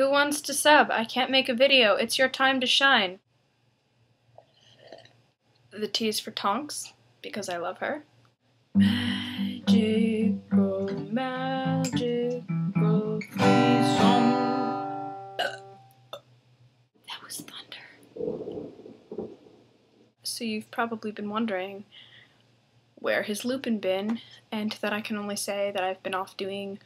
Who wants to sub? I can't make a video. It's your time to shine. The T is for Tonks, because I love her. Magical, magical season. That was thunder. So you've probably been wondering where has Lupin been, and that I can only say that I've been off doing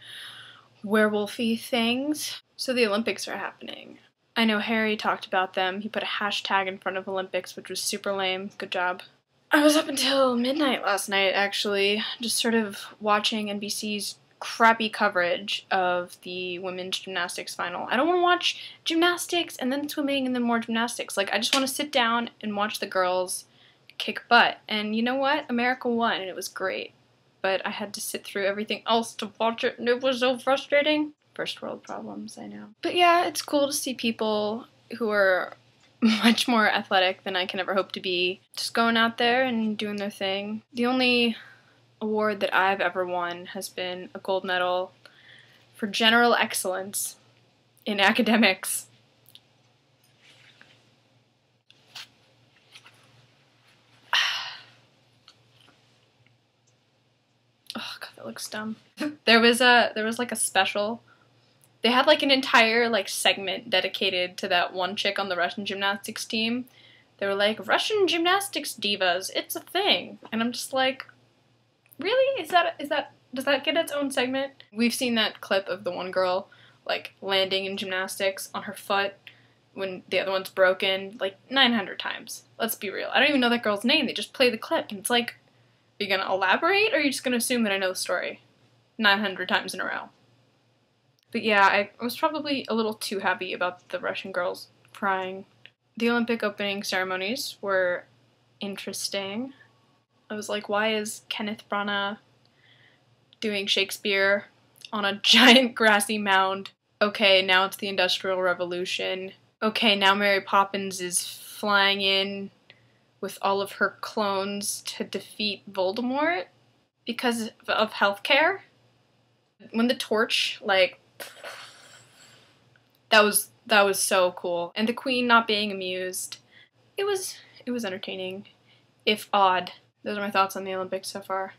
werewolfy things. So the Olympics are happening. I know Harry talked about them. He put a hashtag in front of Olympics, which was super lame. Good job. I was up until midnight last night, actually, just sort of watching NBC's crappy coverage of the women's gymnastics final. I don't want to watch gymnastics and then swimming and then more gymnastics. Like, I just want to sit down and watch the girls kick butt. And you know what? America won, and it was great. But I had to sit through everything else to watch it, and it was so frustrating. First world problems, I know. But yeah, it's cool to see people who are much more athletic than I can ever hope to be just going out there and doing their thing. The only award that I've ever won has been a gold medal for general excellence in academics. Oh god, that looks dumb. There was like a special. They had like an entire like segment dedicated to that one chick on the Russian gymnastics team. They were like, Russian gymnastics divas, it's a thing. And I'm just like, really? Does that get its own segment? We've seen that clip of the one girl like landing in gymnastics on her foot when the other one's broken like 900 times. Let's be real. I don't even know that girl's name. They just play the clip and it's like, are you gonna elaborate or are you just gonna assume that I know the story 900 times in a row? But yeah, I was probably a little too happy about the Russian girls crying. The Olympic opening ceremonies were interesting. I was like, why is Kenneth Branagh doing Shakespeare on a giant grassy mound? Okay, now it's the Industrial Revolution. Okay, now Mary Poppins is flying in with all of her clones to defeat Voldemort because of healthcare. When the torch, like, that was so cool. And the Queen not being amused. It was entertaining, if odd. Those are my thoughts on the Olympics so far.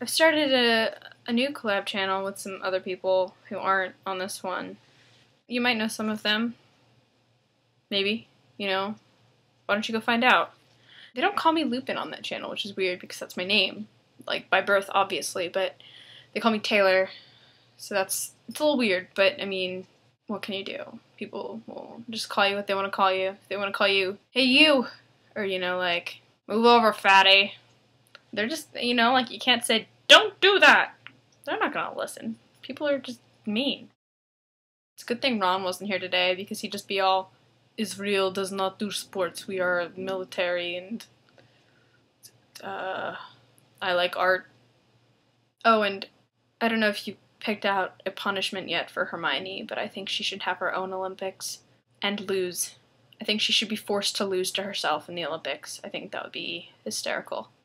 I've started a new collab channel with some other people who aren't on this one. You might know some of them. Maybe, you know. Why don't you go find out? They don't call me Lupin on that channel, which is weird because that's my name. Like, by birth, obviously, but they call me Taylor. So it's a little weird, but I mean, what can you do? People will just call you what they want to call you. If they want to call you, hey you, or you know, like, move over, fatty. They're just, you know, like, you can't say, don't do that. They're not gonna listen. People are just mean. It's a good thing Ron wasn't here today because he'd just be all, Israel does not do sports. We are military and I like art. Oh, and I don't know if you picked out a punishment yet for Hermione, but I think she should have her own Olympics and lose. I think she should be forced to lose to herself in the Olympics. I think that would be hysterical.